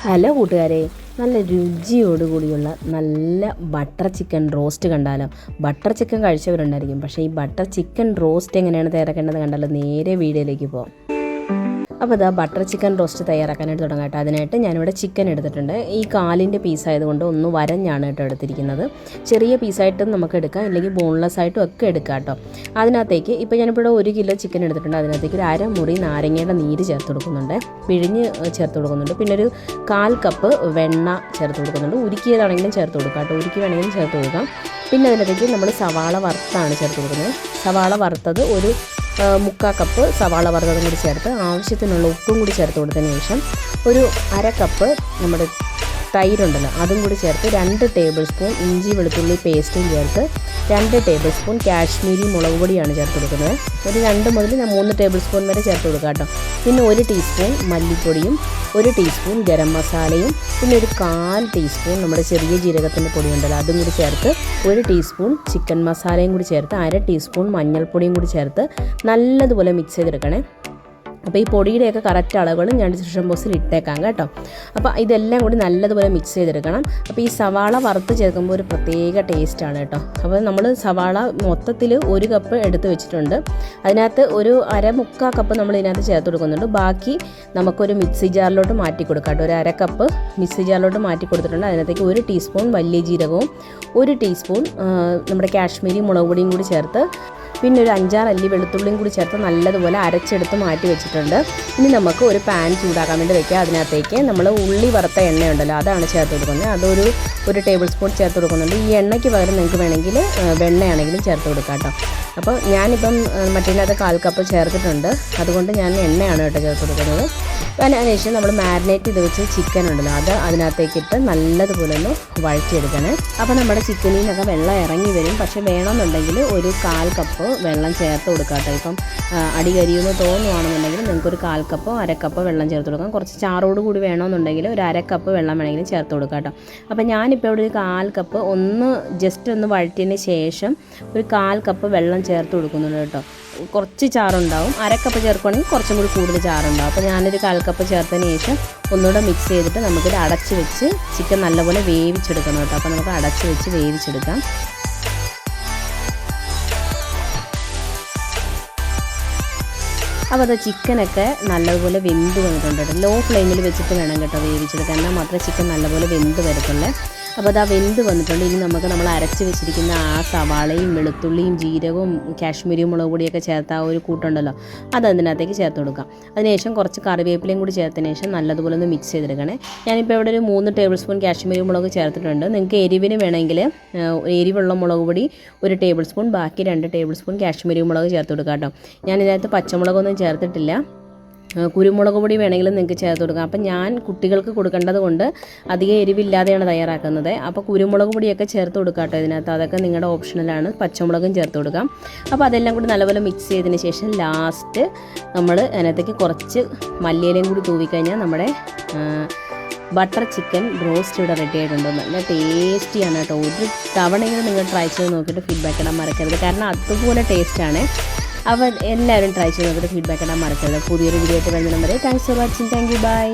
Hello കൂട്ടുകാരെ, നല്ല രുചിയോടുകൂടിയുള്ള നല്ല ബട്ടർ ചിക്കൻ റോസ്റ്റ് കണ്ടാലോ. ബട്ടർ ചിക്കൻ കഴിച്ചവരുണ്ടായിരിക്കും, പക്ഷേ ഈ ബട്ടർ ചിക്കൻ റോസ്റ്റ് എങ്ങനെയാണ് തയ്യാറാക്കേണ്ടത് കണ്ടാലോ. നേരെ വീഡിയോയിലേക്ക് പോകാം. അപ്പോൾ ഇതാ ബട്ടർ ചിക്കൻ റോസ്റ്റ് തയ്യാറാക്കാനായിട്ട് തുടങ്ങാം കേട്ടോ. അതിനായിട്ട് ഞാനിവിടെ ചിക്കൻ എടുത്തിട്ടുണ്ട്. ഈ കാലിൻ്റെ പീസായതുകൊണ്ട് ഒന്ന് വരഞ്ഞാണ് കേട്ടോ എടുത്തിരിക്കുന്നത്. ചെറിയ പീസായിട്ടും നമുക്ക് എടുക്കാം, ഇല്ലെങ്കിൽ ബോൺലെസ് ആയിട്ടും ഒക്കെ എടുക്കാം കേട്ടോ. അതിനകത്തേക്ക് ഇപ്പോൾ ഞാനിവിടെ 1 കിലോ ചിക്കൻ എടുത്തിട്ടുണ്ട്. അതിനകത്തേക്ക് ഒരു അരമുറി നാരങ്ങയുടെ നീര് ചേർത്ത് കൊടുക്കുന്നുണ്ട്, പിഴിഞ്ഞ് ചേർത്ത് കൊടുക്കുന്നുണ്ട്. പിന്നെ ഒരു 1/4 കപ്പ് വെണ്ണ ചേർത്ത് കൊടുക്കുന്നുണ്ട്. ഉരുക്കിയതാണെങ്കിലും ചേർത്ത് കൊടുക്കാം കേട്ടോ, ഉരുക്കി വേണമെങ്കിലും ചേർത്ത് കൊടുക്കാം. പിന്നെ അതിനകത്തേക്ക് നമ്മൾ സവാള വറുത്താണ് ചേർത്ത് കൊടുക്കുന്നത്. സവാള വറുത്തത് ഒരു 1/4 കപ്പ് സവാള വറുത്തതും കൂടി ചേർത്ത് ആവശ്യത്തിനുള്ള ഉപ്പും കൂടി ചേർത്ത് കൊടുത്തതിന് ശേഷം ഒരു 1/2 കപ്പ് നമ്മുടെ തൈരുണ്ടല്ലോ അതും കൂടി ചേർത്ത് 2 ടേബിൾ സ്പൂൺ ഇഞ്ചി വെളുത്തുള്ളി പേസ്റ്റും ചേർത്ത് 2 ടേബിൾ സ്പൂൺ കാശ്മീരി മുളക് പൊടിയാണ് ചേർത്ത് കൊടുക്കുന്നത്. ഒരു 2 മുതൽ 3 ടേബിൾ സ്പൂൺ വരെ ചേർത്ത് കൊടുക്കുക കേട്ടോ. പിന്നെ 1 ടീസ്പൂൺ മല്ലിപ്പൊടിയും 1 ടീസ്പൂൺ ഗരം മസാലയും പിന്നെ ഒരു 1/4 ടീസ്പൂൺ നമ്മുടെ ചെറിയ ജീരകത്തിൻ്റെ പൊടിയുണ്ടല്ലോ അതും കൂടി ചേർത്ത് 1 ടീസ്പൂൺ ചിക്കൻ മസാലയും കൂടി ചേർത്ത് 1/2 ടീസ്പൂൺ മഞ്ഞൾപ്പൊടിയും കൂടി ചേർത്ത് നല്ലതുപോലെ മിക്സ് ചെയ്തെടുക്കണേ. അപ്പോൾ ഈ പൊടിയുടെയൊക്കെ കറക്റ്റ് അളവുകൾ ഞാൻ ഡിസ്ക്രിപ്ഷൻ ബോക്സിൽ ഇട്ടേക്കാം കേട്ടോ. അപ്പോൾ ഇതെല്ലാം കൂടി നല്ലതുപോലെ മിക്സ് ചെയ്തെടുക്കണം. അപ്പോൾ ഈ സവാള വറുത്ത് ചേർക്കുമ്പോൾ ഒരു പ്രത്യേക ടേസ്റ്റാണ് കേട്ടോ. അപ്പോൾ നമ്മൾ സവാള മൊത്തത്തിൽ 1 കപ്പ് എടുത്ത് വെച്ചിട്ടുണ്ട്. അതിനകത്ത് ഒരു 1/4 കപ്പ് നമ്മൾ ഇതിനകത്ത് ചേർത്ത് കൊടുക്കുന്നുണ്ട്. ബാക്കി നമുക്കൊരു മിക്സി ജാറിലോട്ട് മാറ്റി കൊടുക്കാം കേട്ടോ. ഒരു 1/2 കപ്പ് മിക്സി ജാറിലോട്ട് മാറ്റി കൊടുത്തിട്ടുണ്ട്. അതിനകത്തേക്ക് 1 ടീസ്പൂൺ വലിയ ജീരകവും 1 ടീസ്പൂൺ നമ്മുടെ കാശ്മീരി മുളക് പൊടിയും കൂടി ചേർത്ത് പിന്നെ ഒരു 5-6 അല്ലി വെളുത്തുള്ളിയും കൂടി ചേർത്ത് നല്ലതുപോലെ അരച്ചെടുത്ത് മാറ്റി വെച്ചിട്ടുണ്ട്. ഇനി നമുക്ക് ഒരു പാൻ ചൂടാക്കാൻ വേണ്ടി വെക്കുക. അതിനകത്തേക്ക് നമ്മൾ ഉള്ളി വറുത്ത എണ്ണയുണ്ടല്ലോ അതാണ് ചേർത്ത് കൊടുക്കുന്നത്. അതൊരു 1 ടേബിൾ സ്പൂൺ ചേർത്ത് കൊടുക്കുന്നുണ്ട്. ഈ എണ്ണയ്ക്ക് പകരം നിങ്ങൾക്ക് വേണമെങ്കിൽ വെണ്ണയാണെങ്കിലും ചേർത്ത് കൊടുക്കാം കേട്ടോ. അപ്പോൾ ഞാനിപ്പം മറ്റേതിനകത്ത് 1/4 കപ്പ് ചേർത്തിട്ടുണ്ട്, അതുകൊണ്ട് ഞാൻ എണ്ണയാണ് കേട്ടോ ചേർത്ത് കൊടുക്കുന്നത്. അതിനുശേഷം നമ്മൾ മാരിനേറ്റ് ചെയ്ത് വെച്ച് ചിക്കൻ ഉണ്ടല്ലോ അത് അതിനകത്തേക്കിട്ട് നല്ലതുപോലെ ഒന്ന് വഴറ്റിയെടുക്കണേ. അപ്പോൾ നമ്മുടെ ചിക്കനിൽ നിന്നൊക്കെ വെള്ളം ഇറങ്ങി വരും, പക്ഷേ വേണമെന്നുണ്ടെങ്കിൽ ഒരു 1/4 കപ്പ് വെള്ളം ചേർത്ത് കൊടുക്കാം കേട്ടോ. ഇപ്പം അടി കരിയുമെന്ന് തോന്നുവാണെന്നുണ്ടെങ്കിൽ നിങ്ങൾക്കൊരു 1/4 കപ്പോ 1/2 കപ്പോ വെള്ളം ചേർത്ത് കൊടുക്കാം. കുറച്ച് ചാറോട് കൂടി വേണമെന്നുണ്ടെങ്കിൽ ഒരു 1/2 കപ്പ് വെള്ളം വേണമെങ്കിലും ചേർത്ത് കൊടുക്കാം കേട്ടോ. അപ്പോൾ ഞാനിപ്പോൾ ഇവിടെ ഒരു 1/4 കപ്പ് ജസ്റ്റ് ഒന്ന് വഴറ്റിയതിന് ശേഷം ഒരു 1/4 കപ്പ് വെള്ളം ചേർത്ത് കൊടുക്കുന്നുണ്ട് കേട്ടോ. കുറച്ച് ചാറുണ്ടാവും, 1/2 കപ്പ് ചേർക്കുകയാണെങ്കിൽ കുറച്ചും കൂടി കൂടുതൽ ചാറുണ്ടാവും. അപ്പോൾ ഞാനൊരു 1/4 കപ്പ് ചേർത്തതിന് ശേഷം ഒന്നുകൂടെ മിക്സ് ചെയ്തിട്ട് നമുക്കിത് അടച്ച് വെച്ച് ചിക്കൻ നല്ലപോലെ വേവിച്ചെടുക്കണം കേട്ടോ. അപ്പോൾ നമുക്ക് അടച്ച് വെച്ച് വേവിച്ചെടുക്കാം. അപ്പോൾ അത് ചിക്കനൊക്കെ നല്ലതുപോലെ വെന്ത് വന്നിട്ടുണ്ട് കേട്ടോ. ലോ ഫ്ലെയിമിൽ വെച്ചിട്ട് വേണം കേട്ടോ വേവിച്ചെടുക്കാൻ, എന്നാൽ മാത്രമേ ചിക്കൻ നല്ലപോലെ വെന്ത് വരത്തുള്ളൂ. അപ്പോൾ അത് വെന്ത് വന്നിട്ടുണ്ട്. ഇനി നമുക്ക് നമ്മൾ അരച്ച് വെച്ചിരിക്കുന്ന ആ സവാളയും വെളുത്തുള്ളിയും ജീരകവും കാശ്മീരി മുളക് പൊടിയൊക്കെ ചേർത്ത ആ ഒരു കൂട്ടുണ്ടല്ലോ അത് അതിനകത്തേക്ക് ചേർത്ത് കൊടുക്കാം. അതിനുശേഷം കുറച്ച് കറിവേപ്പിലയും കൂടി ചേർത്തതിന് ശേഷം നല്ലതുപോലെ ഒന്ന് മിക്സ് ചെയ്തെടുക്കണേ. ഞാനിപ്പോൾ ഇവിടെ ഒരു 3 ടേബിൾ സ്പൂൺ കാശ്മീരി മുളക് ചേർത്തിട്ടുണ്ട്. നിങ്ങൾക്ക് എരിവിന് വേണമെങ്കിൽ എരിവുള്ള മുളക് പൊടി 1 ടേബിൾ സ്പൂൺ, ബാക്കി 2 ടേബിൾ സ്പൂൺ കാശ്മീരി മുളക് ചേർത്ത് കൊടുക്കാം കേട്ടോ. ഞാനിതിനകത്ത് പച്ചമുളകൊന്നും ചേർത്തിട്ടില്ല. കുരുമുളക് പൊടി വേണമെങ്കിലും നിങ്ങൾക്ക് ചേർത്ത് കൊടുക്കാം. അപ്പം ഞാൻ കുട്ടികൾക്ക് കൊടുക്കേണ്ടത് കൊണ്ട് അധികം എരിവില്ലാതെയാണ് തയ്യാറാക്കുന്നത്. അപ്പോൾ കുരുമുളക് പൊടിയൊക്കെ ചേർത്ത് കൊടുക്കാം കേട്ടോ ഇതിനകത്ത്, അതൊക്കെ നിങ്ങളുടെ ഓപ്ഷണലാണ്. പച്ചമുളകും ചേർത്ത് കൊടുക്കാം. അപ്പോൾ അതെല്ലാം കൂടി നല്ലപോലെ മിക്സ് ചെയ്തതിന് ശേഷം ലാസ്റ്റ് നമ്മൾ അതിനകത്തേക്ക് കുറച്ച് മല്ലിയിലയും കൂടി തൂവിക്കഴിഞ്ഞാൽ നമ്മുടെ ബട്ടർ ചിക്കൻ റോസ്റ്റ് ഇവിടെ റെഡി ആയിട്ടുണ്ട്. നല്ല ടേസ്റ്റിയാണ് കേട്ടോ. ഒരു തവണയെങ്കിലും നിങ്ങൾ ട്രൈ ചെയ്ത് നോക്കിയിട്ട് ഫീഡ്ബാക്ക് ഇടാൻ മറക്കരുത്, കാരണം അതുപോലെ ടേസ്റ്റാണ്. അപ്പോൾ എല്ലാവരും ട്രൈ ചെയ്ത് നോക്കിയിട്ട് ഫീഡ്ബാക്ക് ഇടാൻ മറക്കരുത്. പുതിയൊരു വീഡിയോ ആയിട്ട് വരുന്ന number. Thanks for watching. Thank you. By.